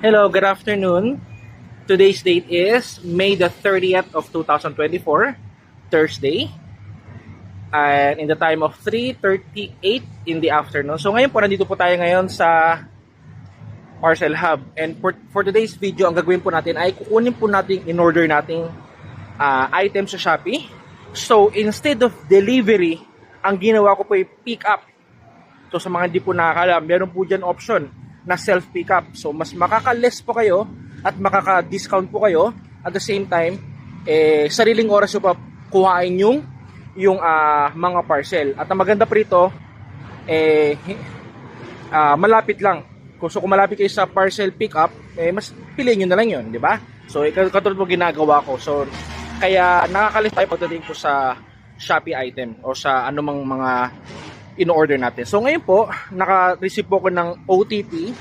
Hello, good afternoon. Today's date is May the 30th of 2024, Thursday. And in the time of 3:38 in the afternoon. So ngayon po, nandito po tayo ngayon sa Parcel Hub. And for today's video, ang gagawin po natin ay kukunin po natin in-order nating items sa Shopee. So instead of delivery, ang ginawa ko po ay pick up. So sa mga hindi po nakakalam, meron po dyan option na self-pick-up. So, mas makaka-less po kayo at makaka-discount po kayo. At the same time, sariling oras nyo pa kuhain yung mga parcel. At ang maganda pa rito, malapit lang. So, kung malapit kayo sa parcel pick-up, mas piliin nyo na lang yun, di ba? So, katulad po ginagawa ko. So, kaya nakaka-less tayo pagdating po sa Shopee item o sa anumang mga in-order natin. So ngayon po, naka-receive po ko ng OTP